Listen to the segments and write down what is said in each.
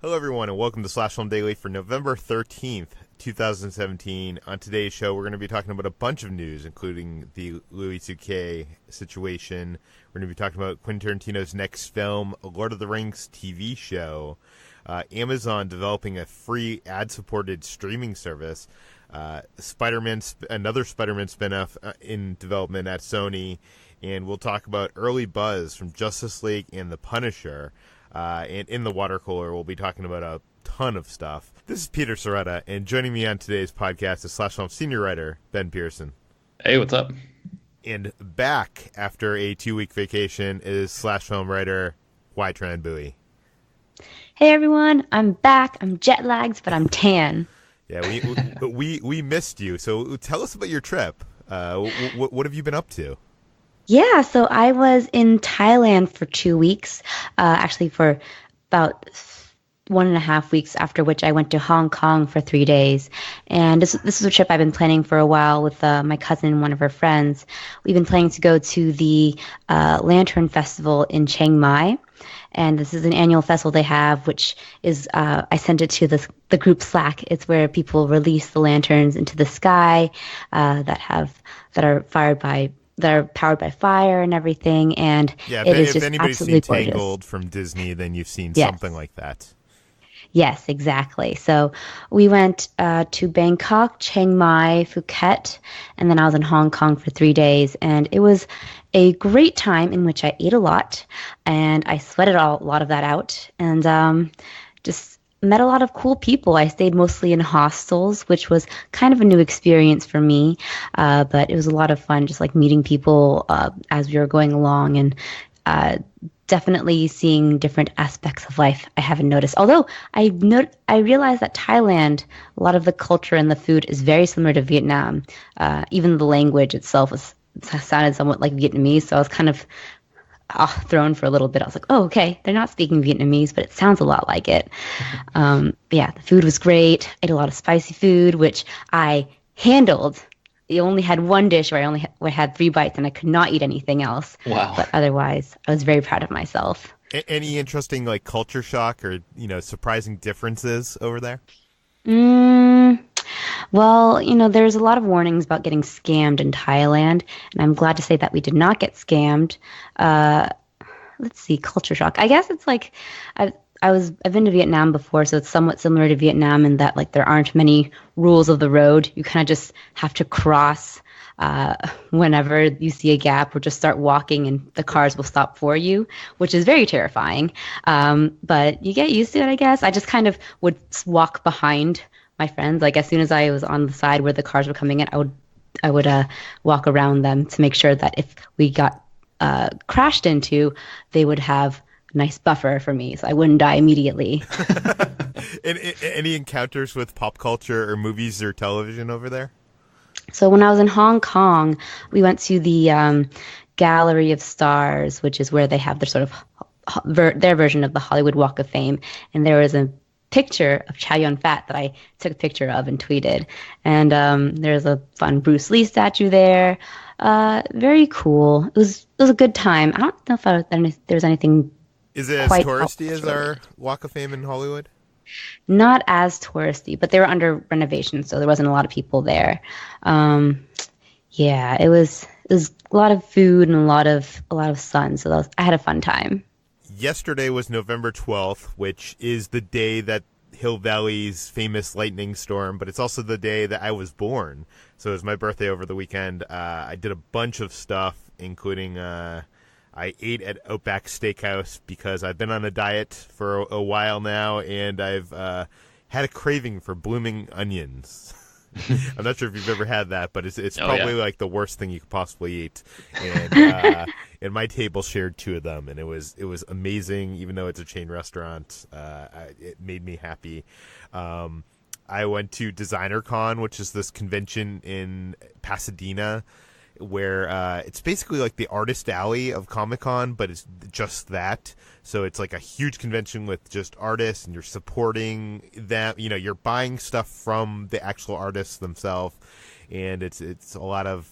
Hello, everyone, and welcome to Slash Film Daily for November 13th, 2017. On today's show, we're going to be talking about a bunch of news, including the Louis C.K. situation. We're going to be talking about Quentin Tarantino's next film, a Lord of the Rings TV show, Amazon developing a free ad-supported streaming service, Spider-Man, another Spider-Man spinoff in development at Sony, and we'll talk about early buzz from Justice League and The Punisher. And in the water cooler, we'll be talking about a ton of stuff. This is Peter Soretta, and joining me on today's podcast is Slash Film senior writer Ben Pearson. Hey, what's up? And back after a 2-week vacation is Slash Film writer Tran Bowie. Hey everyone, I'm back. I'm jet lagged, but I'm tan. Yeah, we missed you. So tell us about your trip. What have you been up to? Yeah, so I was in Thailand for 2 weeks, actually for about 1.5 weeks, after which I went to Hong Kong for 3 days. And this is a trip I've been planning for a while with my cousin and one of her friends. We've been planning to go to the Lantern Festival in Chiang Mai. And this is an annual festival they have, which is, I sent it to the group Slack. It's where people release the lanterns into the sky that are powered by fire and everything, and yeah, it is if just anybody's absolutely seen gorgeous. Tangled from Disney, then you've seen Yes. something like that. Yes, exactly. So we went to Bangkok, Chiang Mai, Phuket, and then I was in Hong Kong for 3 days, and it was a great time in which I ate a lot, and I sweated a lot of that out, and just met a lot of cool people. I stayed mostly in hostels, which was kind of a new experience for me, but it was a lot of fun just like meeting people as we were going along, and definitely seeing different aspects of life I haven't noticed. Although I realized that Thailand, a lot of the culture and the food is very similar to Vietnam. Even the language itself sounded somewhat like Vietnamese, so I was kind of thrown for a little bit. I was like, oh, okay, they're not speaking Vietnamese, but it sounds a lot like it. But yeah, the food was great. I ate a lot of spicy food, which I handled. I only had one dish where I had 3 bites, and I could not eat anything else. Wow. But otherwise, I was very proud of myself. Any interesting like culture shock or surprising differences over there? Well, there's a lot of warnings about getting scammed in Thailand, and I'm glad to say that we did not get scammed. Let's see, culture shock. I guess it's like I've been to Vietnam before, so it's somewhat similar to Vietnam in that like there aren't many rules of the road. You kind of just have to cross whenever you see a gap, or just start walking and the cars will stop for you, which is very terrifying. But you get used to it, I guess. I just kind of would walk behind my friends. Like as soon as I was on the side where the cars were coming in, I would walk around them to make sure that if we got crashed into, they would have a nice buffer for me, so I wouldn't die immediately. Any encounters with pop culture or movies or television over there? So when I was in Hong Kong, we went to the Gallery of Stars, which is where they have their sort of their version of the Hollywood Walk of Fame, and there was a picture of Chow Yun-fat that I took a picture of and tweeted. And there's a fun Bruce Lee statue there. Very cool. It was a good time. I don't know if there was anything. Is it as quite touristy as cultural. our Walk of Fame in Hollywood? Not as touristy, but they were under renovation, so there wasn't a lot of people there. Yeah, it was a lot of food and a lot of sun, so I had a fun time. Yesterday was November 12th, which is the day that Hill Valley's famous lightning storm, but it's also the day that I was born. So it was my birthday over the weekend. I did a bunch of stuff, including I ate at Outback Steakhouse because I've been on a diet for a while now, and I've had a craving for blooming onions. I'm not sure if you've ever had that, but it's probably like the worst thing you could possibly eat. And my table shared 2 of them, and it was amazing. Even though it's a chain restaurant, it made me happy. I went to DesignerCon, which is this convention in Pasadena, where it's basically like the artist alley of Comic-Con, but it's just that. So it's like a huge convention with just artists, and you're supporting them. You're buying stuff from the actual artists themselves, and it's a lot of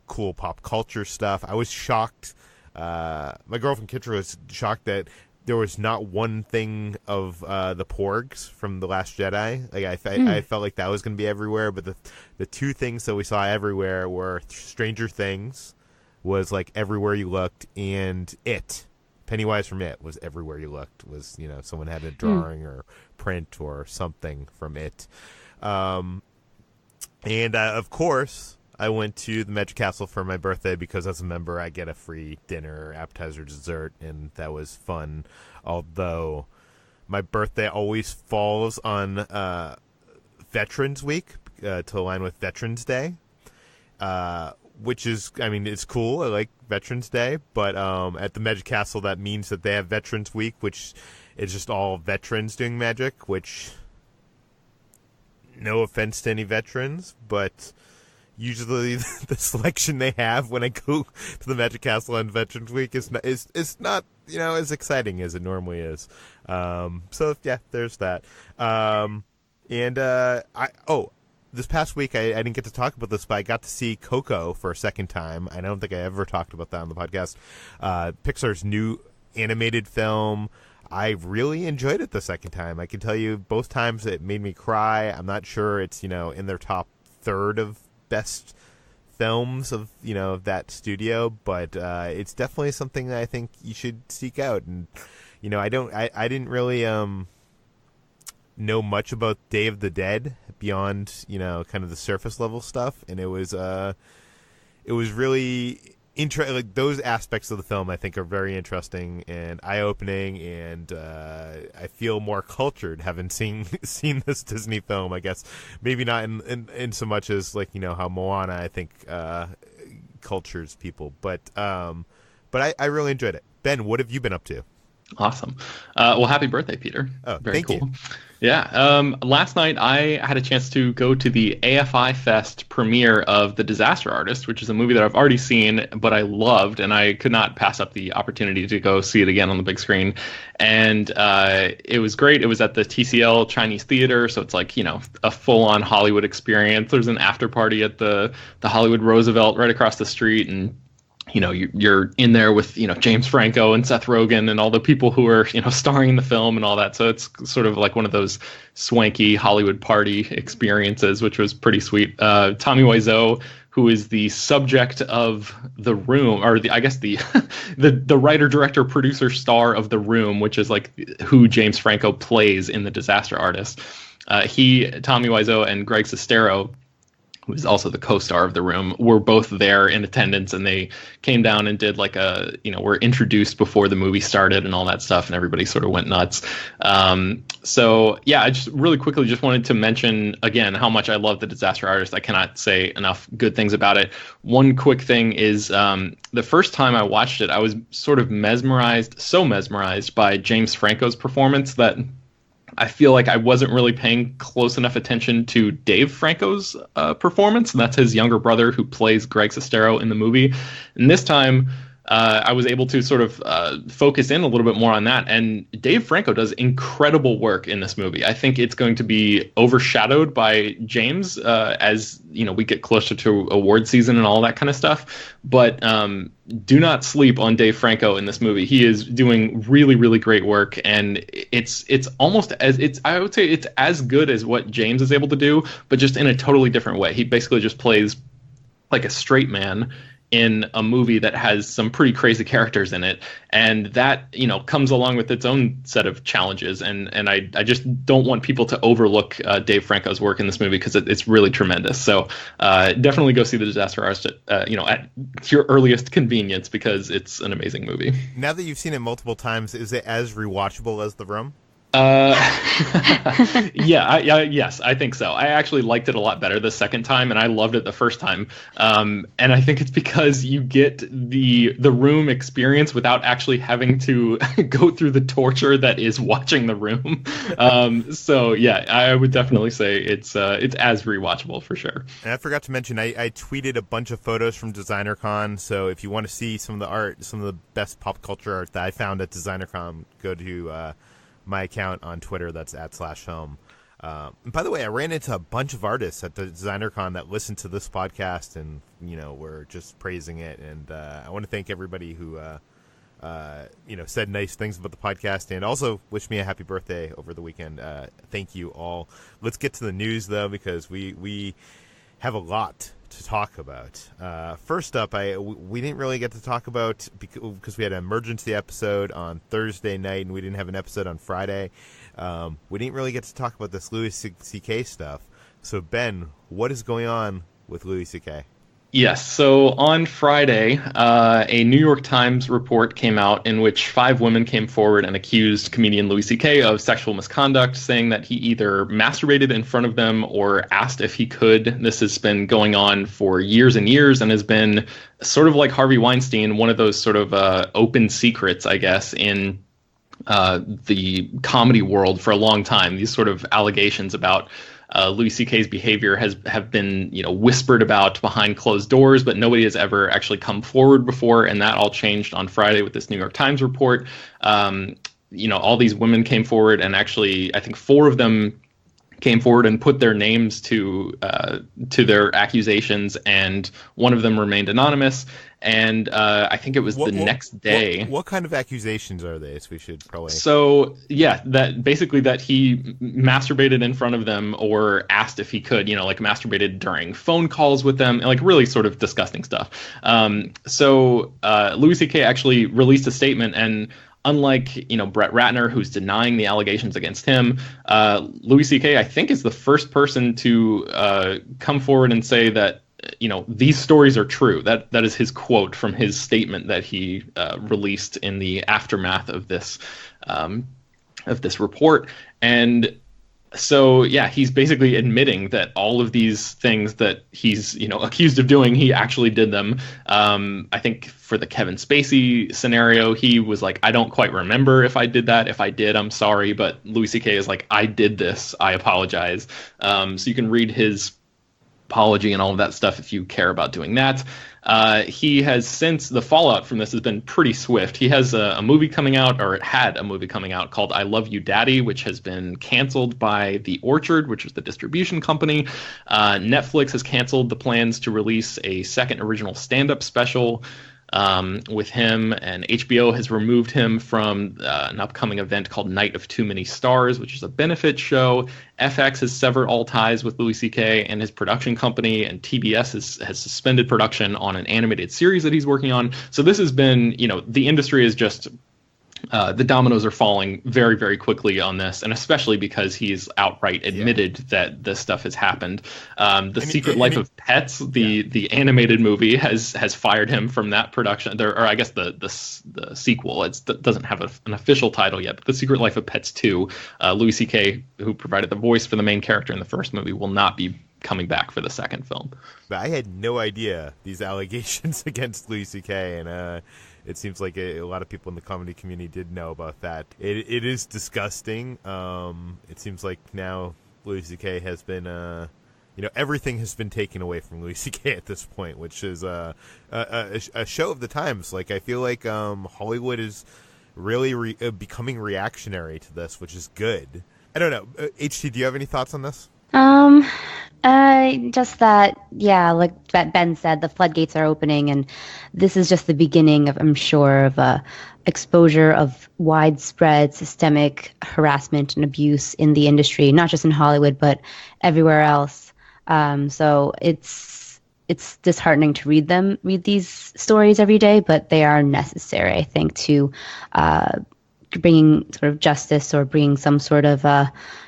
cool pop culture stuff. I was shocked. My girlfriend Kitra was shocked that there was not one thing of the porgs from The Last Jedi. Like I felt like that was going to be everywhere, but the two things that we saw everywhere were Stranger Things was like everywhere you looked, and It. Pennywise from It was everywhere you looked. Was, you know, someone had a drawing or print or something from It. And of course, I went to the Magic Castle for my birthday because as a member I get a free dinner, appetizer, dessert, and that was fun. Although my birthday always falls on Veterans Week to align with Veterans Day, which is, I mean, it's cool. I like Veterans Day, but at the Magic Castle that means that they have Veterans Week, which is just all veterans doing magic, which, no offense to any veterans, but usually the selection they have when I go to the Magic Castle on Veterans Week is not, you know, as exciting as it normally is. So yeah, there's that. This past week I didn't get to talk about this, but I got to see Coco for a second time. I don't think I ever talked about that on the podcast. Pixar's new animated film. I really enjoyed it the second time. I can tell you both times it made me cry. I'm not sure it's, you know, in their top third of best films of, you know, of that studio, but it's definitely something that I think you should seek out. And, you know, I didn't really know much about Day of the Dead beyond, you know, kind of the surface level stuff, and it was really interesting. Like, those aspects of the film I think are very interesting and eye-opening, and I feel more cultured having seen this Disney film. I guess maybe not in so much as, like, you know, how Moana I think cultures people, but I really enjoyed it. Ben, what have you been up to? Awesome. Well, happy birthday, Peter. Oh, very thank cool. you. Yeah. Last night I had a chance to go to the AFI Fest premiere of The Disaster Artist, which is a movie that I've already seen, but I loved, and I could not pass up the opportunity to go see it again on the big screen. And it was great. It was at the TCL Chinese Theater, so it's like, you know, a full-on Hollywood experience. There's an after party at the Hollywood Roosevelt right across the street, and you know, you're in there with, you know, James Franco and Seth Rogen and all the people who are, you know, starring in the film and all that. So it's sort of like one of those swanky Hollywood party experiences, which was pretty sweet. Tommy Wiseau, who is the subject of The Room, or I guess the writer, director, producer, star of The Room, which is like who James Franco plays in The Disaster Artist. Tommy Wiseau and Greg Sestero, who is also the co-star of The Room, were both there in attendance, and they came down and did like were introduced before the movie started and all that stuff, and everybody sort of went nuts. So yeah, I just really quickly just wanted to mention again how much I love The Disaster Artist. I cannot say enough good things about it. One quick thing is the first time I watched it, I was sort of mesmerized by James Franco's performance that I feel like I wasn't really paying close enough attention to Dave Franco's performance, and that's his younger brother who plays Greg Sestero in the movie. And this time, I was able to sort of focus in a little bit more on that. And Dave Franco does incredible work in this movie. I think it's going to be overshadowed by James as, you know, we get closer to award season and all that kind of stuff. But do not sleep on Dave Franco in this movie. He is doing really, really great work, and it's almost I would say it's as good as what James is able to do, but just in a totally different way. He basically just plays like a straight man in a movie that has some pretty crazy characters in it, and that, you know, comes along with its own set of challenges, and I just don't want people to overlook Dave Franco's work in this movie because it's really tremendous. So definitely go see The Disaster Artist at your earliest convenience, because it's an amazing movie. Now that you've seen it multiple times, is it as rewatchable as The Room? Yes, I think so. I actually liked it a lot better the second time, and I loved it the first time. And I think it's because you get the Room experience without actually having to go through the torture that is watching The Room. So yeah, I would definitely say it's as rewatchable for sure. And I forgot to mention, I tweeted a bunch of photos from DesignerCon. So if you want to see some of the art, some of the best pop culture art that I found at DesignerCon, go to my account on Twitter. That's @/home. And by the way, I ran into a bunch of artists at the DesignerCon that listened to this podcast and, you know, were just praising it. And I want to thank everybody who said nice things about the podcast and also wished me a happy birthday over the weekend. Thank you all. Let's get to the news, though, because we have a lot to talk about. First up, we didn't really get to talk about, because we had an emergency episode on Thursday night and we didn't have an episode on Friday. We didn't really get to talk about this Louis C.K. stuff. So, Ben, what is going on with Louis C.K.? Yes. So on Friday, a New York Times report came out in which 5 women came forward and accused comedian Louis C.K. of sexual misconduct, saying that he either masturbated in front of them or asked if he could. This has been going on for years and years and has been sort of like Harvey Weinstein, one of those sort of open secrets, I guess, in the comedy world for a long time. These sort of allegations about Louis C.K.'s behavior have been, whispered about behind closed doors, but nobody has ever actually come forward before. And that all changed on Friday with this New York Times report. All these women came forward, and actually, I think 4 of them came forward and put their names to their accusations, and one of them remained anonymous. And I think it was the next day. What kind of accusations are they? So we should probably. So yeah, that he masturbated in front of them or asked if he could, like masturbated during phone calls with them, like really sort of disgusting stuff. So Louis C.K. actually released a statement, and unlike, Brett Ratner, who's denying the allegations against him, Louis C.K., I think, is the first person to come forward and say that, these stories are true. That is his quote from his statement that he released in the aftermath of this report. And so, yeah, he's basically admitting that all of these things that he's, accused of doing, he actually did them. I think for the Kevin Spacey scenario, he was like, I don't quite remember if I did that. If I did, I'm sorry. But Louis C.K. is like, I did this. I apologize. So you can read his apology and all of that stuff if you care about doing that. He has, since the fallout from this has been pretty swift, he has a movie coming out, or it had a movie coming out called I Love You Daddy, which has been canceled by The Orchard, which is the distribution company. Netflix has canceled the plans to release a second original stand-up special with him, and HBO has removed him from an upcoming event called Night of Too Many Stars, which is a benefit show. FX has severed all ties with Louis C.K. and his production company, and TBS has suspended production on an animated series that he's working on. So this has been, the industry is just the dominoes are falling very, very quickly on this, and especially because he's outright admitted that this stuff has happened. Secret Life of Pets, the animated movie, has fired him from that production. Or I guess the sequel. It doesn't have an official title yet, but The Secret Life of Pets 2. Louis C.K., who provided the voice for the main character in the first movie, will not be coming back for the second film. But I had no idea these allegations against Louis C.K., and it seems like a lot of people in the comedy community did know about that. It is disgusting. It seems like now Louis C.K. has been, everything has been taken away from Louis C.K. at this point, which is a show of the times. Like, I feel like Hollywood is really becoming reactionary to this, which is good. I don't know. HT, do you have any thoughts on this? Just that, yeah, like Ben said, the floodgates are opening, and this is just the beginning of, I'm sure, of exposure of widespread systemic harassment and abuse in the industry, not just in Hollywood, but everywhere else. So it's disheartening to read these stories every day, but they are necessary, I think, to bringing sort of justice or bringing some sort of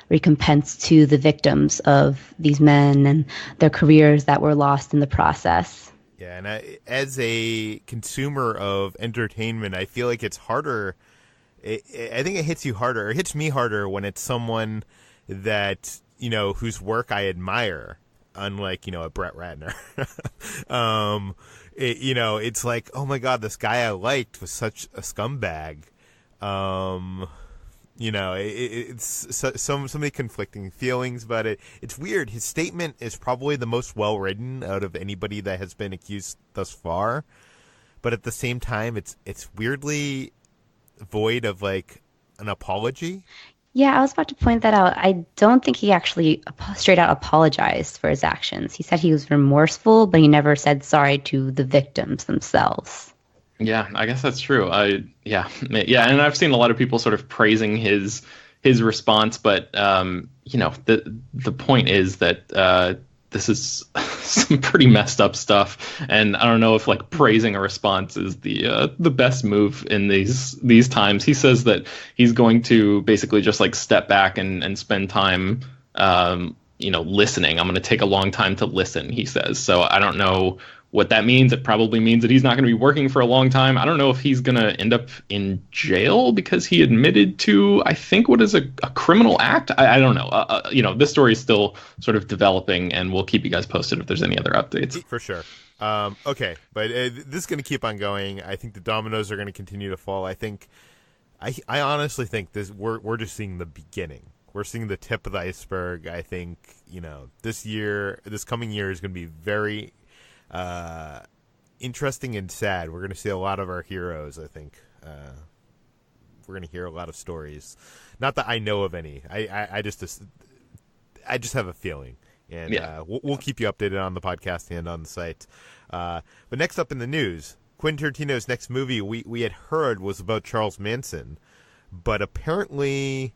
recompense to the victims of these men and their careers that were lost in the process. Yeah, and as a consumer of entertainment, I feel like it's harder. I think it hits you harder, or it hits me harder when it's someone that, whose work I admire, unlike, a Brett Ratner. It's like, oh my God, this guy I liked was such a scumbag. It's so many conflicting feelings about it. It's weird. His statement is probably the most well written out of anybody that has been accused thus far, but at the same time, it's weirdly void of like an apology. Yeah, I was about to point that out. I don't think he actually straight out apologized for his actions. He said he was remorseful, but he never said sorry to the victims themselves. Yeah, I guess that's true. Yeah, yeah, and I've seen a lot of people sort of praising his response, but the point is that this is some pretty messed up stuff, and I don't know if like praising a response is the best move in these times. He says that he's going to basically just like step back and spend time, listening. I'm going to take a long time to listen, he says. So I don't know what that means. It probably means that he's not going to be working for a long time. I don't know if he's going to end up in jail because he admitted to, I think, what is a criminal act. I don't know. This story is still sort of developing, and we'll keep you guys posted if there's any other updates. For sure. Okay, but this is going to keep on going. I think the dominoes are going to continue to fall. I honestly think we're just seeing the beginning. We're seeing the tip of the iceberg. I think, this coming year is going to be very interesting and sad. We're going to see a lot of our heroes, I think. We're going to hear a lot of stories. Not that I know of any. I just have a feeling. And yeah. We'll keep you updated on the podcast and on the site. But next up in the news, Quentin Tarantino's next movie we had heard was about Charles Manson. But apparently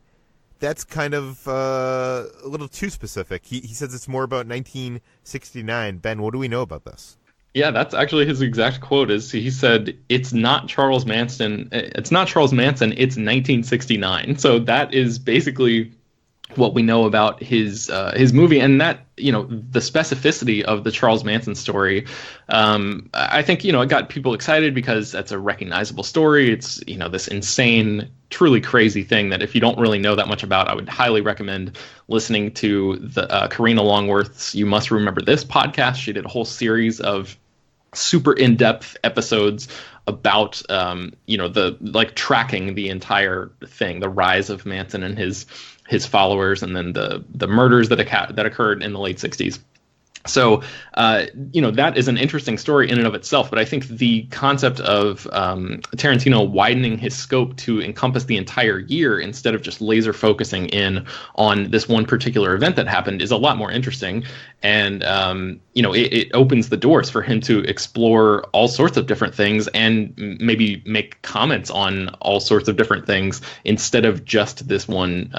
that's kind of a little too specific. He says it's more about 1969. Ben, what do we know about this? Yeah, that's actually his exact quote. Is he said it's not Charles Manson. It's not Charles Manson. It's 1969. So that is basically what we know about his movie, and that the specificity of the Charles Manson story. I think it got people excited because that's a recognizable story. It's this insane, truly crazy thing that if you don't really know that much about, I would highly recommend listening to the Karina Longworth's "You Must Remember This" podcast. She did a whole series of super in-depth episodes about tracking the entire thing, the rise of Manson and his followers, and then the murders that occurred in the late 60s. So, that is an interesting story in and of itself. But I think the concept of Tarantino widening his scope to encompass the entire year instead of just laser focusing in on this one particular event that happened is a lot more interesting. And, it opens the doors for him to explore all sorts of different things and maybe make comments on all sorts of different things instead of just this one,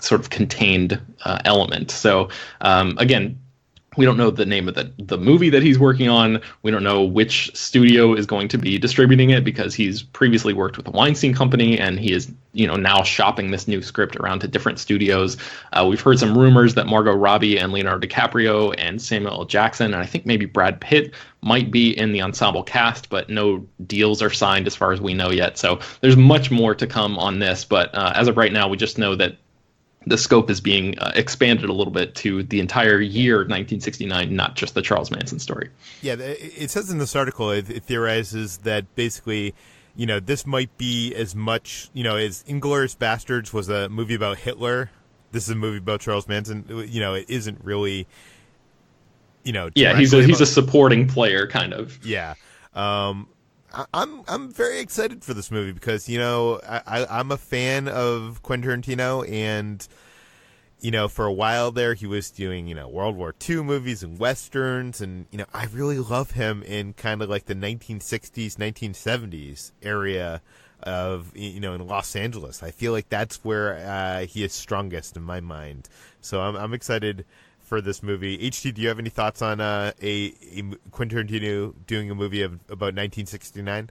sort of contained element. So, again, we don't know the name of the movie that he's working on. We don't know which studio is going to be distributing it because he's previously worked with the Weinstein Company, and he is, now shopping this new script around to different studios. We've heard some rumors that Margot Robbie and Leonardo DiCaprio and Samuel L. Jackson, and I think maybe Brad Pitt might be in the ensemble cast, but no deals are signed as far as we know yet. So there's much more to come on this, but as of right now, we just know that the scope is being expanded a little bit to the entire year 1969, not just the Charles Manson story. Yeah, it says in this article, it theorizes that basically, this might be as much, as Inglourious Basterds was a movie about Hitler. This is a movie about Charles Manson. It isn't really, Yeah, he's a supporting player, kind of. Yeah. I'm very excited for this movie because I'm a fan of Quentin Tarantino, and for a while there he was doing World War II movies and westerns, and I really love him in kind of like the 1960s 1970s area of in Los Angeles. I feel like that's where he is strongest in my mind. So I'm excited for this movie. HT, do you have any thoughts on a Quentin Tarantino doing a movie about 1969?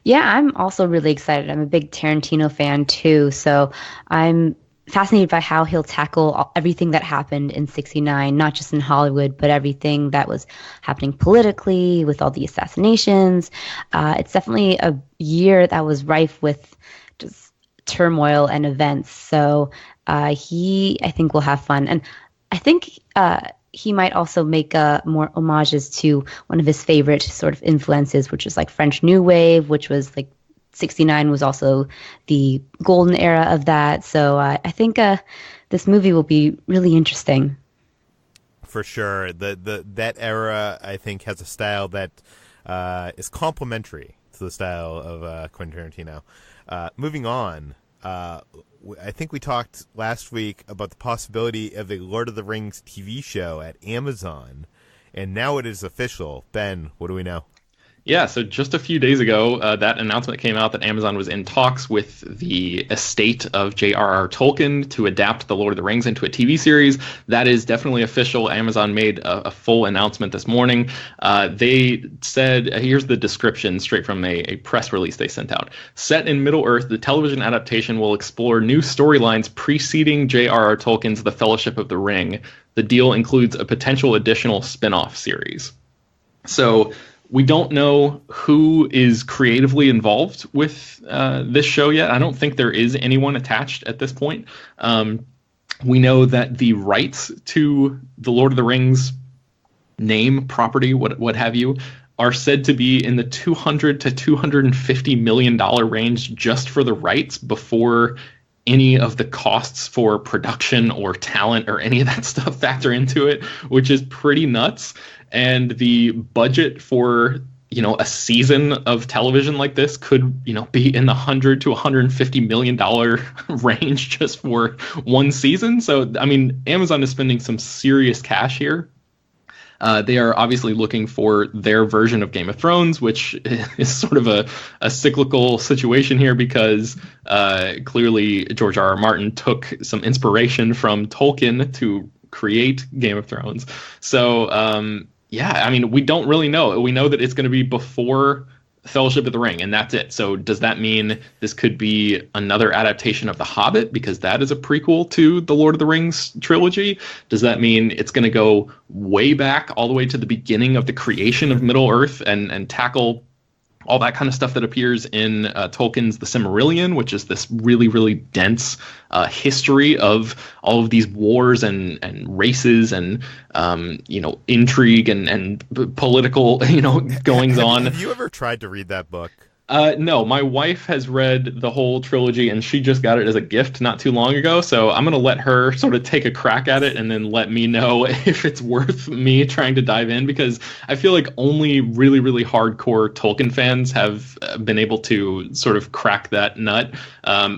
Yeah, I'm also really excited. I'm a big Tarantino fan too, so I'm fascinated by how he'll tackle everything that happened in 69, not just in Hollywood, but everything that was happening politically with all the assassinations. It's definitely a year that was rife with just turmoil and events. So I think, will have fun. And I think he might also make more homages to one of his favorite sort of influences, which is like French New Wave, which was like 69 was also the golden era of that. So I think this movie will be really interesting. For sure. That era, I think, has a style that is complementary to the style of Quentin Tarantino. Moving on. I think we talked last week about the possibility of a Lord of the Rings TV show at Amazon, and now it is official. Ben, what do we know? Yeah, so just a few days ago, that announcement came out that Amazon was in talks with the estate of J.R.R. Tolkien to adapt The Lord of the Rings into a TV series. That is definitely official. Amazon made a full announcement this morning. They said, here's the description straight from a press release they sent out. Set in Middle-earth, the television adaptation will explore new storylines preceding J.R.R. Tolkien's The Fellowship of the Ring. The deal includes a potential additional spin-off series. So we don't know who is creatively involved with this show yet. I don't think there is anyone attached at this point. We know that the rights to the Lord of the Rings name, property, what have you, are said to be in the $200 to $250 million range just for the rights before any of the costs for production or talent or any of that stuff factor into it, which is pretty nuts. And the budget for, a season of television like this could, be in the $100 to $150 million range just for one season. So, I mean, Amazon is spending some serious cash here. They are obviously looking for their version of Game of Thrones, which is sort of a cyclical situation here because clearly George R.R. Martin took some inspiration from Tolkien to create Game of Thrones. So, yeah, I mean, we don't really know. We know that it's going to be before Fellowship of the Ring, and that's it. So does that mean this could be another adaptation of The Hobbit, because that is a prequel to the Lord of the Rings trilogy? Does that mean it's going to go way back all the way to the beginning of the creation of Middle-earth and tackle all that kind of stuff that appears in Tolkien's The Silmarillion, which is this really, really dense history of all of these wars and races and, intrigue and political, goings on. Have you ever tried to read that book? No, my wife has read the whole trilogy, and she just got it as a gift not too long ago. So I'm going to let her sort of take a crack at it and then let me know if it's worth me trying to dive in, because I feel like only really, really hardcore Tolkien fans have been able to sort of crack that nut.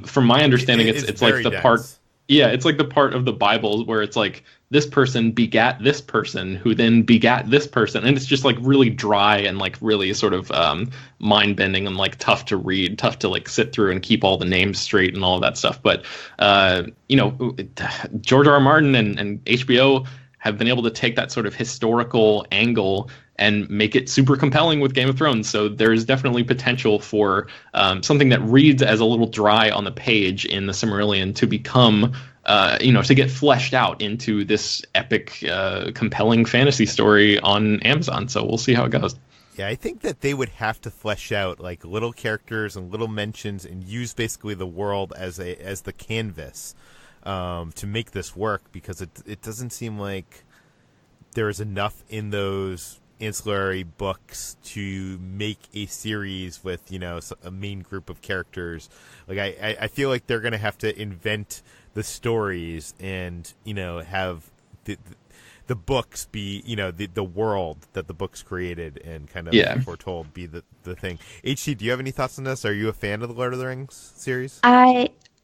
From my understanding, it's like the part. Yeah, it's like the part of the Bible where it's like this person begat this person who then begat this person. And it's just like really dry and like really sort of mind bending and like tough to read, tough to like sit through and keep all the names straight and all of that stuff. But, George R.R. Martin and HBO have been able to take that sort of historical angle and make it super compelling with Game of Thrones. So there's definitely potential for something that reads as a little dry on the page in the Silmarillion to become, to get fleshed out into this epic, compelling fantasy story on Amazon. So we'll see how it goes. Yeah, I think that they would have to flesh out like little characters and little mentions and use basically the world as the canvas to make this work, because it doesn't seem like there is enough in those ancillary books to make a series with a main group of characters. Like I feel like they're gonna have to invent the stories and have the books be the world that the books created and kind of foretold be the thing. HT, do you have any thoughts on this? Are you a fan of the Lord of the Rings series?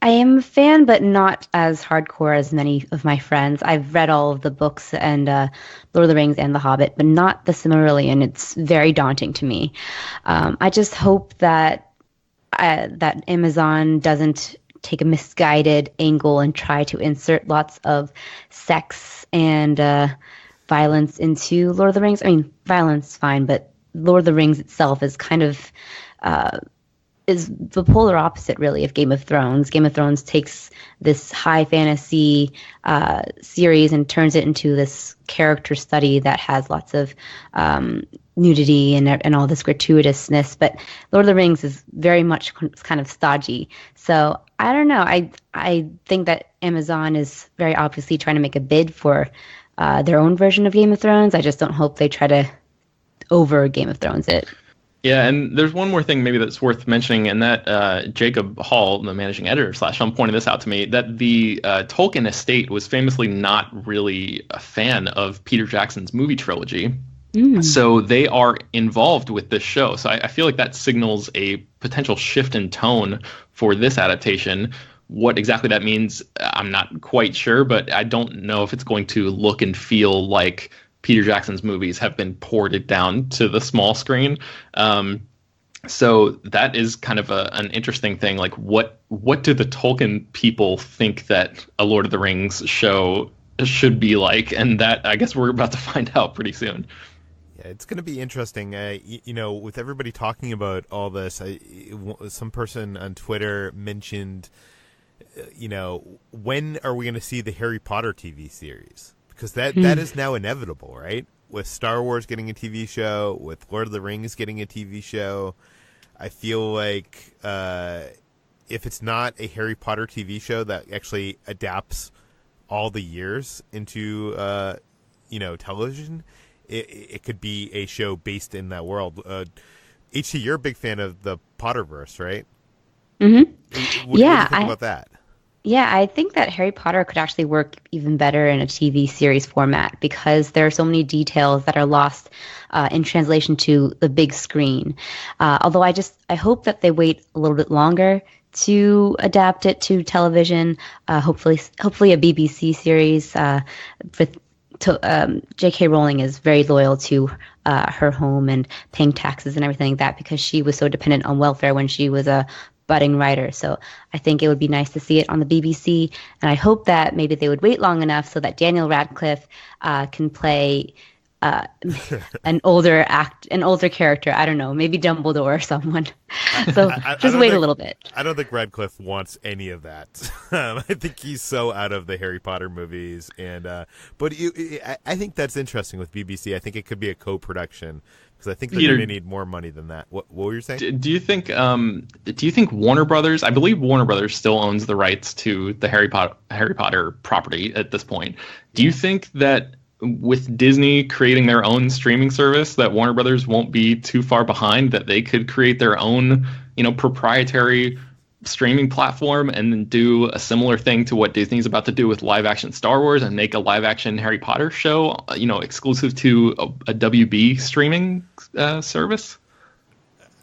I am a fan, but not as hardcore as many of my friends. I've read all of the books and Lord of the Rings and The Hobbit, but not The Silmarillion. It's very daunting to me. I just hope that Amazon doesn't take a misguided angle and try to insert lots of sex and violence into Lord of the Rings. I mean, violence, fine, but Lord of the Rings itself is kind of is the polar opposite, really, of Game of Thrones. Game of Thrones takes this high fantasy series and turns it into this character study that has lots of nudity and all this gratuitousness. But Lord of the Rings is very much kind of stodgy. So I don't know. I think that Amazon is very obviously trying to make a bid for their own version of Game of Thrones. I just don't hope they try to over Game of Thrones it. Yeah, and there's one more thing maybe that's worth mentioning, and that Jacob Hall, the managing editor / Sean, pointed this out to me, that the Tolkien estate was famously not really a fan of Peter Jackson's movie trilogy. So they are involved with this show. So I feel like that signals a potential shift in tone for this adaptation. What exactly that means, I'm not quite sure, but I don't know if it's going to look and feel like Peter Jackson's movies have been ported down to the small screen. So that is kind of an interesting thing. Like, what do the Tolkien people think that a Lord of the Rings show should be like? And that, I guess, we're about to find out pretty soon. Yeah, it's going to be interesting. With everybody talking about all this, some person on Twitter mentioned, when are we going to see the Harry Potter TV series? Because that is now inevitable, right? With Star Wars getting a TV show, with Lord of the Rings getting a TV show, I feel like if it's not a Harry Potter TV show that actually adapts all the years into television, it could be a show based in that world. HT, you're a big fan of the Potterverse, right? Mm-hmm. What do you think about that? Yeah, I think that Harry Potter could actually work even better in a TV series format because there are so many details that are lost in translation to the big screen. Although I hope that they wait a little bit longer to adapt it to television. Hopefully a BBC series. J.K. Rowling is very loyal to her home and paying taxes and everything like that because she was so dependent on welfare when she was a budding writer. So I think it would be nice to see it on the BBC, and I hope that maybe they would wait long enough so that Daniel Radcliffe can play an older character. I don't know, maybe Dumbledore or someone. So just wait a little bit. I don't think Radcliffe wants any of that. I think he's so out of the Harry Potter movies, and but I think that's interesting with BBC. I think it could be a co-production. Because I think they're going to need more money than that. What were you saying? Do you think Warner Brothers? I believe Warner Brothers still owns the rights to the Harry Potter property at this point. Do you think that with Disney creating their own streaming service, that Warner Brothers won't be too far behind? That they could create their own, proprietary streaming platform and then do a similar thing to what Disney's about to do with live action Star Wars and make a live action Harry Potter show, exclusive to a WB streaming service?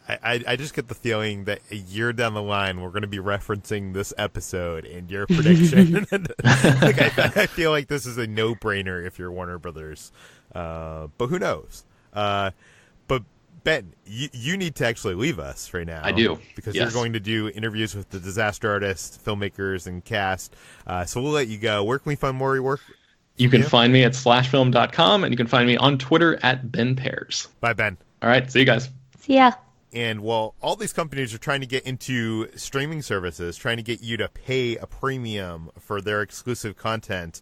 I just get the feeling that a year down the line we're going to be referencing this episode and your prediction. I feel like this is a no-brainer if you're Warner Brothers, but who knows? But Ben, you need to actually leave us right now. I do. Because yes. You're going to do interviews with the disaster artists, filmmakers, and cast. So we'll let you go. Where can we find more of your work? You can find me at slashfilm.com, and you can find me on Twitter at Ben Pears. Bye, Ben. All right. See you guys. See ya. And while all these companies are trying to get into streaming services, trying to get you to pay a premium for their exclusive content,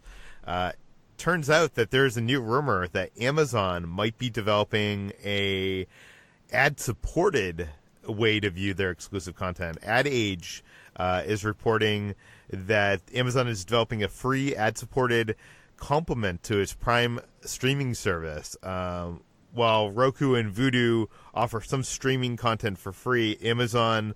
turns out that there's a new rumor that Amazon might be developing a ad-supported way to view their exclusive content. Ad Age is reporting that Amazon is developing a free ad-supported complement to its Prime streaming service. While Roku and Vudu offer some streaming content for free, Amazon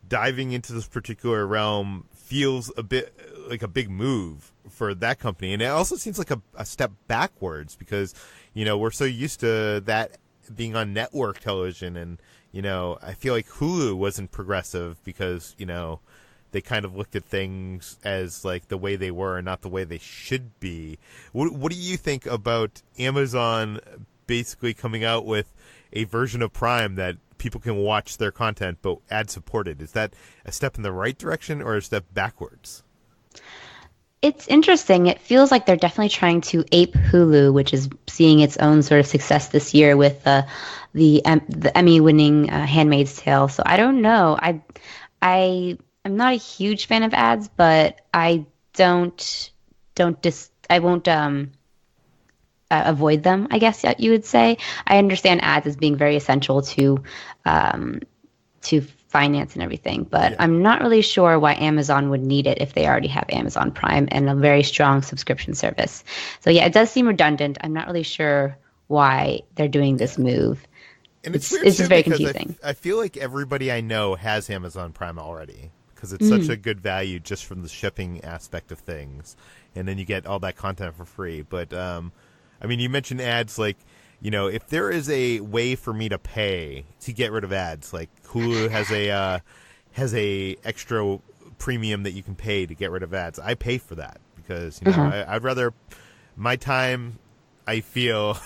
diving into this particular realm feels a bit like a big move for that company. And it also seems like a step backwards because, we're so used to that being on network television. And, I feel like Hulu wasn't progressive because, they kind of looked at things as like the way they were and not the way they should be. What do you think about Amazon basically coming out with a version of Prime that people can watch their content but ad supported? Is that a step in the right direction or a step backwards? It's interesting. It feels like they're definitely trying to ape Hulu, which is seeing its own sort of success this year with the Emmy-winning Handmaid's Tale. So I don't know. I'm not a huge fan of ads, but I won't avoid them, I guess you would say. I understand ads as being very essential to finance and everything, but yeah. I'm not really sure why Amazon would need it if they already have Amazon Prime and a very strong subscription service. So yeah, it does seem redundant. I'm not really sure why they're doing this move. And it's just very confusing. I feel like everybody I know has Amazon Prime already because it's such a good value just from the shipping aspect of things. And then you get all that content for free. But, you mentioned ads, like, if there is a way for me to pay to get rid of ads, like Hulu has a extra premium that you can pay to get rid of ads, I pay for that because, I'd rather my time I feel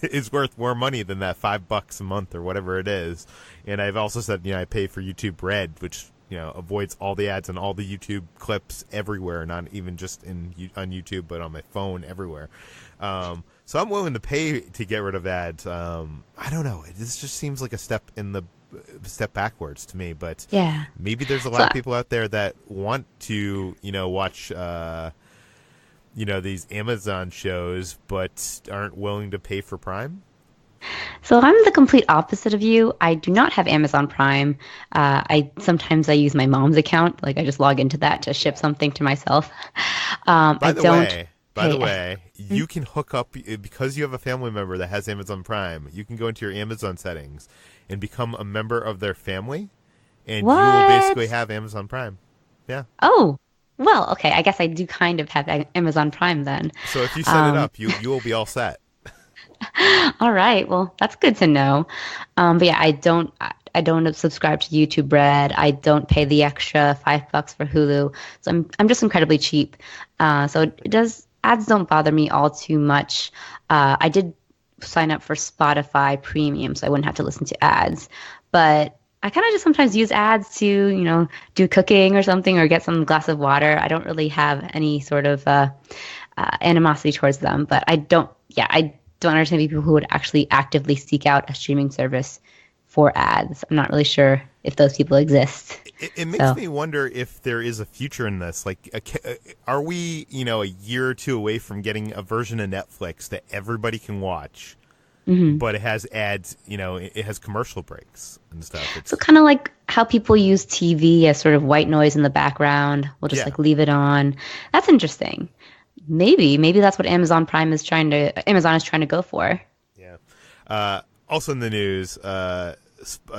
is worth more money than that $5 a month or whatever it is. And I've also said, I pay for YouTube Red, which avoids all the ads and all the YouTube clips everywhere, not even just on YouTube, but on my phone everywhere. So I'm willing to pay to get rid of ads. I don't know. This just seems like a step backwards to me. But yeah, maybe there's a lot of people out there that want to, watch, these Amazon shows, but aren't willing to pay for Prime. So I'm the complete opposite of you. I do not have Amazon Prime. Sometimes I use my mom's account. Like I just log into that to ship something to myself. By the way, you can hook up, because you have a family member that has Amazon Prime, you can go into your Amazon settings and become a member of their family, and you will basically have Amazon Prime. Yeah. Oh, well, okay. I guess I do kind of have Amazon Prime then. So if you set it up, you will be all set. All right. Well, that's good to know. But yeah, I don't subscribe to YouTube Red. I don't pay the extra $5 for Hulu. So I'm just incredibly cheap. So ads don't bother me all too much. I did sign up for Spotify Premium, so I wouldn't have to listen to ads. But I kind of just sometimes use ads to, do cooking or something, or get some glass of water. I don't really have any sort of animosity towards them, but I don't understand people who would actually actively seek out a streaming service for ads. I'm not really sure if those people exist. It makes me wonder if there is a future in this. Like, are we, a year or two away from getting a version of Netflix that everybody can watch, but it has ads, it has commercial breaks and stuff. So kind of like how people use TV as sort of white noise in the background. We'll just leave it on. That's interesting. Maybe that's what Amazon is trying to go for. Yeah. Also in the news, a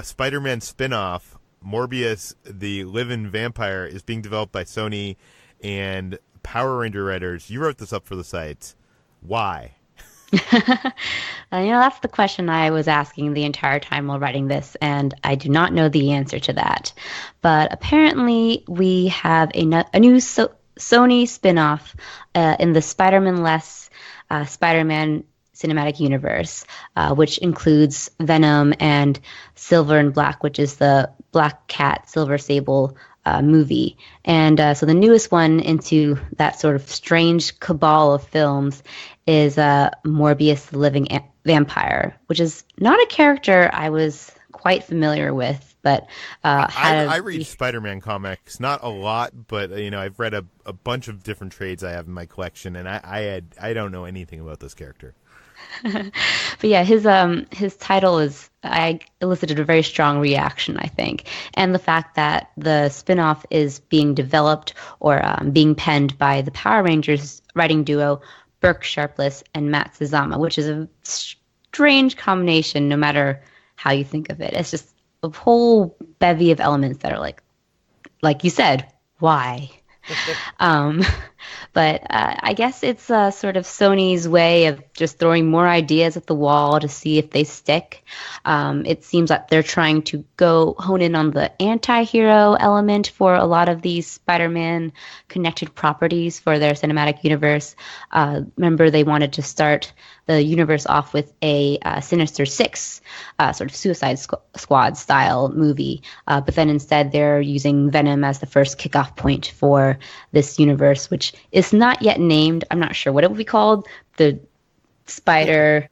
Spider-Man spin-off, Morbius, the Living Vampire, is being developed by Sony and Power Ranger writers. You wrote this up for the site. Why? That's the question I was asking the entire time while writing this, and I do not know the answer to that. But apparently we have a new Sony spin-off in the Spider-Man-less Spider-Man cinematic universe, which includes Venom and Silver and Black, which is the Black Cat, Silver Sable movie. And so the newest one into that sort of strange cabal of films is Morbius, the Living Vampire, which is not a character I was quite familiar with. But I read Spider-Man comics, not a lot, but I've read a bunch of different trades I have in my collection, and I don't know anything about this character. But yeah, his title I elicited a very strong reaction, I think, and the fact that the spinoff is being developed or being penned by the Power Rangers writing duo Burke Sharpless and Matt Sazama, which is a strange combination, no matter how you think of it. It's just a whole bevy of elements that are like you said, why? But I guess it's sort of Sony's way of just throwing more ideas at the wall to see if they stick. It seems like they're trying to hone in on the anti-hero element for a lot of these Spider-Man connected properties for their cinematic universe. Remember, they wanted to start the universe off with a Sinister Six sort of Suicide Squad style movie, but then instead they're using Venom as the first kickoff point for this universe, which is not yet named. I'm not sure what it will be called. The Spider-Man,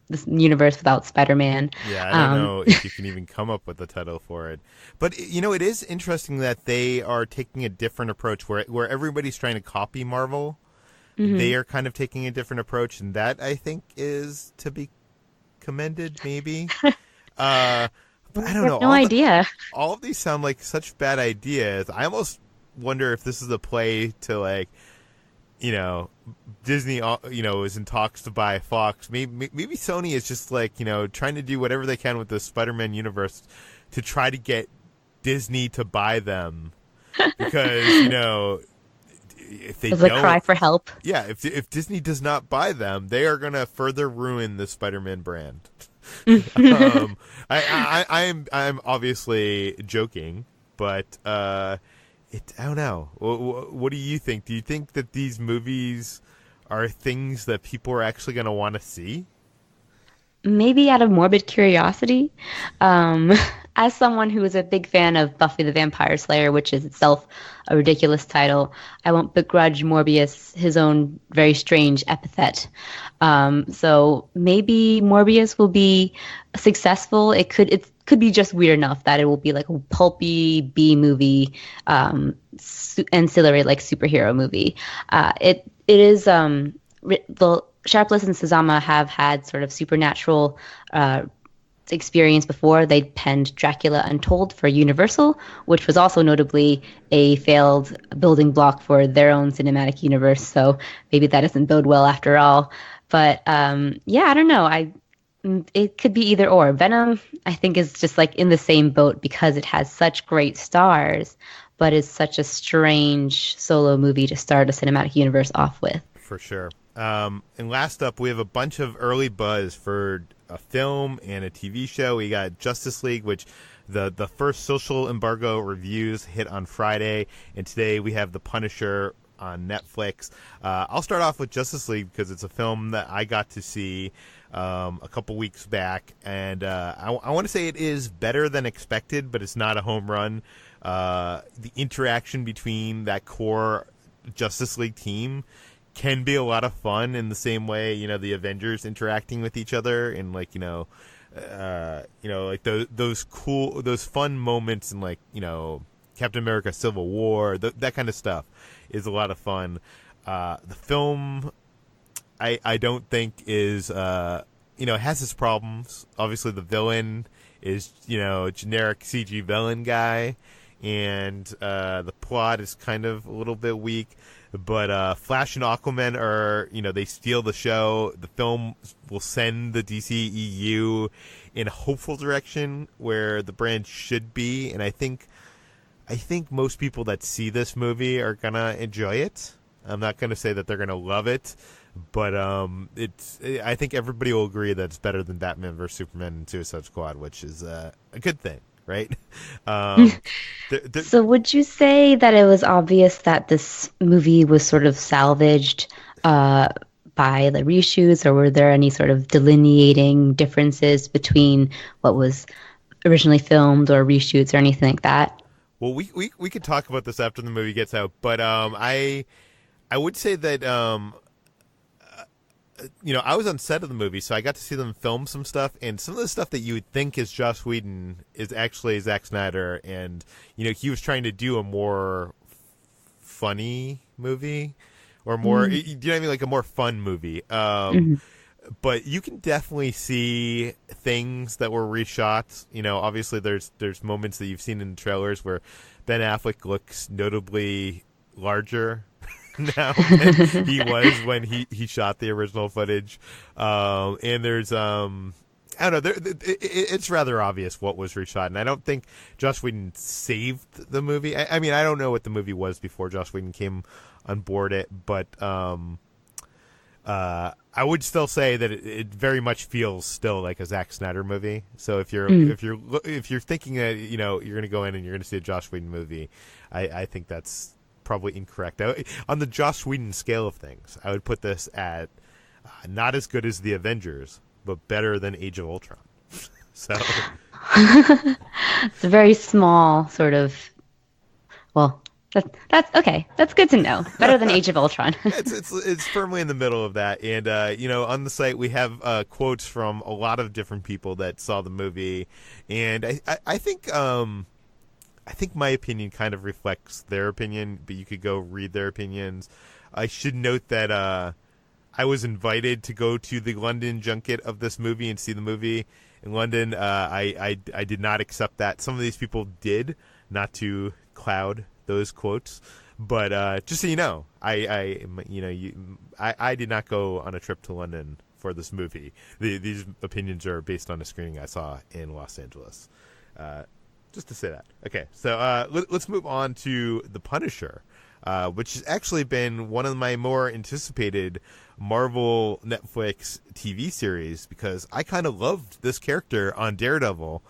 this universe without Spider-Man. Yeah, I don't know if you can even come up with a title for it. But it is interesting that they are taking a different approach where everybody's trying to copy Marvel. Mm-hmm. They are kind of taking a different approach, and that, I think, is to be commended, maybe. But I don't know. No idea. All of these sound like such bad ideas. I almost wonder if this is a play to, Disney, is in talks to buy Fox. Maybe Sony is just, trying to do whatever they can with the Spider-Man universe to try to get Disney to buy them. Because, if they don't, a cry for help. Yeah, if Disney does not buy them, they are going to further ruin the Spider-Man brand. I'm obviously joking, but I don't know. What do you think? Do you think that these movies are things that people are actually going to want to see? Maybe out of morbid curiosity. Um, as someone who is a big fan of Buffy the Vampire Slayer, which is itself a ridiculous title, I won't begrudge Morbius his own very strange epithet. So maybe Morbius will be successful. It could be just weird enough that it will be like a pulpy B movie, ancillary like superhero movie. It is the Sharpless and Sazama have had sort of supernatural experience before. They penned Dracula Untold for Universal, which was also notably a failed building block for their own cinematic universe. So maybe that doesn't bode well after all. But yeah, I don't know. It could be either or. Venom, I think, is just like in the same boat because it has such great stars, but is such a strange solo movie to start a cinematic universe off with. For sure. And last up, we have a bunch of early buzz for a film and a TV show. We got Justice League, which the first social embargo reviews hit on Friday, and today we have The Punisher on Netflix. I'll start off with Justice League because it's a film that I got to see a couple weeks back, and I want to say it is better than expected, but it's not a home run. The interaction between that core Justice League team can be a lot of fun in the same way, you know, the Avengers interacting with each other and like, like those fun moments in like, Captain America Civil War, that kind of stuff is a lot of fun. The film, I don't think is, it has its problems. Obviously the villain is, a generic CG villain guy, and the plot is kind of a little bit weak. But Flash and Aquaman are, they steal the show. The film will send the DCEU in a hopeful direction where the brand should be, and I think most people that see this movie are gonna enjoy it. I'm not gonna say that they're gonna love it, but I think everybody will agree that it's better than Batman vs Superman and Suicide Squad, which is a good thing. Right? So would you say that it was obvious that this movie was sort of salvaged by the reshoots, or were there any sort of delineating differences between what was originally filmed or reshoots or anything like that? Well, we could talk about this after the movie gets out, but I would say that I was on set of the movie, so I got to see them film some stuff, and some of the stuff that you would think is Joss Whedon is actually Zack Snyder, and, he was trying to do a more funny movie, or more, do you know what I mean, like a more fun movie. But you can definitely see things that were reshot. Obviously there's moments that you've seen in the trailers where Ben Affleck looks notably larger now than he was when he shot the original footage, and there's I don't know, it's rather obvious what was reshot, and I don't think Joss Whedon saved the movie. I mean, I don't know what the movie was before Joss Whedon came on board it, but I would still say that it very much feels still like a Zack Snyder movie. So if you're thinking that you're going to go in and you're going to see a Joss Whedon movie, I think that's probably incorrect. On the Joss Whedon scale of things, I would put this at not as good as the Avengers, but better than Age of Ultron. So it's a very small sort of. Well, that's okay. That's good to know. Better than Age of Ultron. It's firmly in the middle of that, and on the site we have quotes from a lot of different people that saw the movie, and I think my opinion kind of reflects their opinion, but you could go read their opinions. I should note that I was invited to go to the London junket of this movie and see the movie in London. I did not accept that. Some of these people did, not to cloud those quotes, but just so you know, I did not go on a trip to London for this movie. These opinions are based on a screening I saw in Los Angeles. Just to say that. Okay, so let's move on to The Punisher, which has actually been one of my more anticipated Marvel Netflix TV series because I kind of loved this character on Daredevil.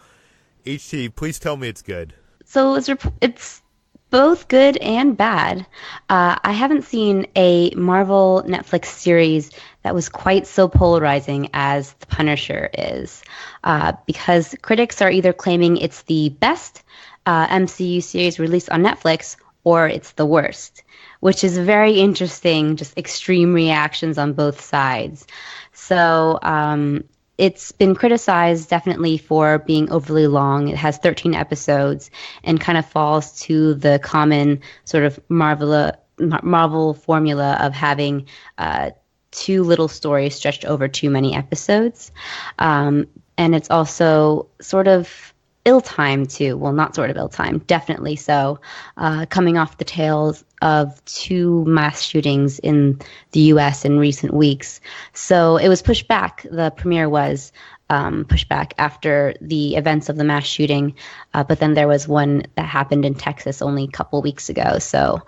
HT, please tell me it's good. So it's Both good and bad. I haven't seen a Marvel Netflix series that was quite so polarizing as The Punisher is, because critics are either claiming it's the best MCU series released on Netflix or it's the worst, which is very interesting, just extreme reactions on both sides. So, it's been criticized definitely for being overly long. It has 13 episodes and kind of falls to the common sort of Marvel formula of having too little stories stretched over too many episodes. And it's also sort of ill-timed too. Well, not sort of ill-timed, definitely so. Coming off the tails of two mass shootings in the U.S. in recent weeks. So it was pushed back. The premiere was pushed back after the events of the mass shooting. But then there was one that happened in Texas only a couple weeks ago. So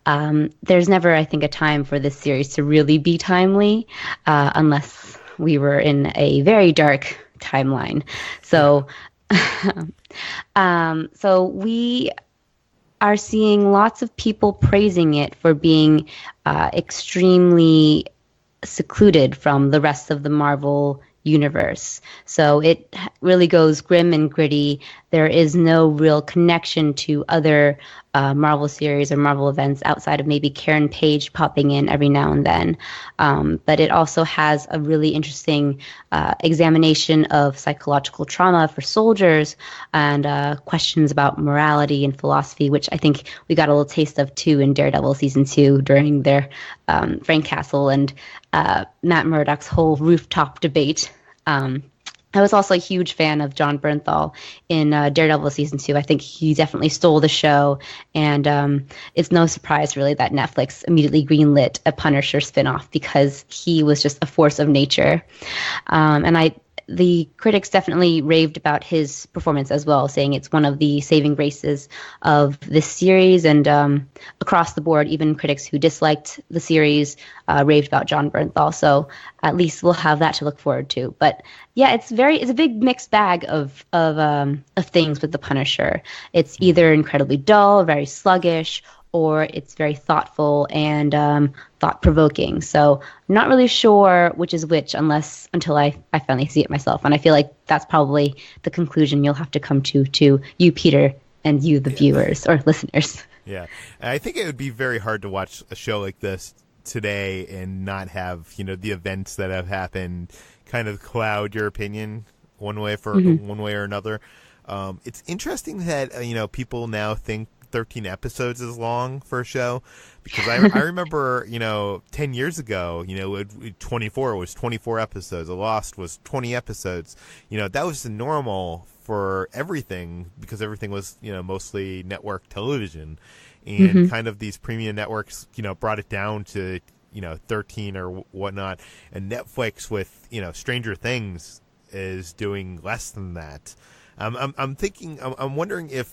there's never, I think, a time for this series to really be timely unless we were in a very dark timeline. So so we are seeing lots of people praising it for being extremely secluded from the rest of the Marvel universe. So it really goes grim and gritty. There is no real connection to other Marvel series or Marvel events outside of maybe Karen Page popping in every now and then. But it also has a really interesting examination of psychological trauma for soldiers and questions about morality and philosophy, which I think we got a little taste of too in Daredevil season 2 during their Frank Castle and Matt Murdock's whole rooftop debate. I was also a huge fan of John Bernthal in Daredevil season 2. I think he definitely stole the show, and it's no surprise really that Netflix immediately greenlit a Punisher spinoff because he was just a force of nature. The critics definitely raved about his performance as well, saying it's one of the saving graces of this series. And across the board, even critics who disliked the series raved about John Bernthal. So at least we'll have that to look forward to. But yeah, it's a big mixed bag of things with The Punisher. It's either incredibly dull, very sluggish, or it's very thoughtful and thought-provoking. So I'm not really sure which is which until I finally see it myself. And I feel like that's probably the conclusion you'll have to come to you, Peter, and you, the viewers or listeners. Yeah. I think it would be very hard to watch a show like this today and not have, the events that have happened kind of cloud your opinion one way or another. It's interesting that, people now think 13 episodes is long for a show, because I remember 10 years ago 24 was 24 episodes, Lost was 20 episodes. That was the normal for everything, because everything was mostly network television, and kind of these premium networks brought it down to 13 or whatnot, and Netflix with Stranger Things is doing less than that. I'm wondering if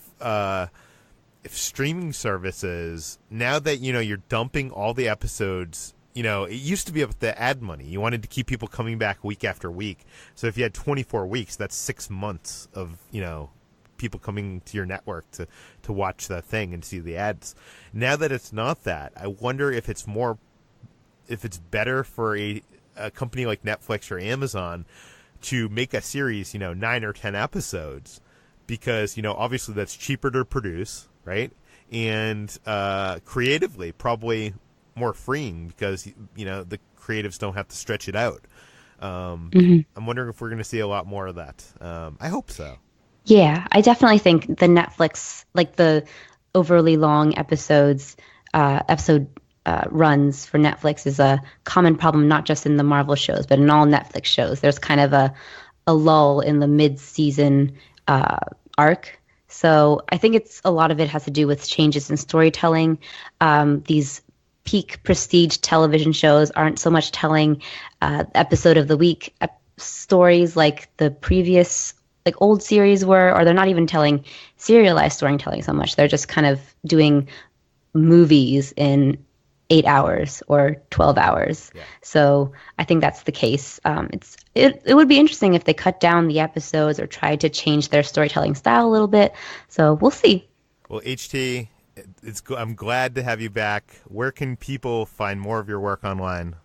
streaming services, now that you're dumping all the episodes, it used to be about the ad money. You wanted to keep people coming back week after week. So if you had 24 weeks, that's 6 months of people coming to your network to watch that thing and see the ads. Now that it's not that, I wonder if it's better for a company like Netflix or Amazon to make a series 9 or 10 episodes, because obviously that's cheaper to produce, right? And creatively probably more freeing, because the creatives don't have to stretch it out. I'm wondering if we're going to see a lot more of that. I hope so. Yeah, I definitely think the Netflix, like the overly long episode runs for Netflix is a common problem, not just in the Marvel shows, but in all Netflix shows. There's kind of a lull in the mid-season arc. So I think a lot of it has to do with changes in storytelling. These peak prestige television shows aren't so much telling episode of the week stories like the previous old series were, or they're not even telling serialized storytelling so much. They're just kind of doing movies in 8 hours or 12 hours. Yeah. So I think that's the case. It would be interesting if they cut down the episodes or tried to change their storytelling style a little bit. So we'll see. Well, HT, I'm glad to have you back. Where can people find more of your work online?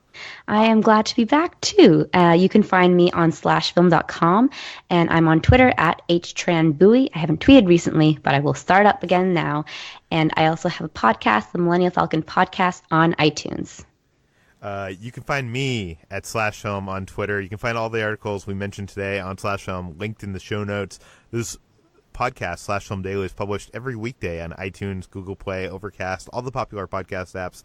I am glad to be back too. You can find me on slashfilm.com, and I'm on Twitter at htranbui. I haven't tweeted recently, but I will start up again now. And I also have a podcast, the Millennial Falcon Podcast, on iTunes. You can find me at /film on Twitter. You can find all the articles we mentioned today on /film linked in the show notes. This podcast, /film Daily, is published every weekday on iTunes, Google Play, Overcast, all the popular podcast apps.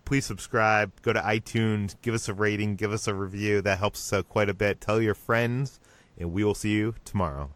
Please subscribe. Go to iTunes. Give us a rating. Give us a review. That helps us out quite a bit. Tell your friends, and we will see you tomorrow.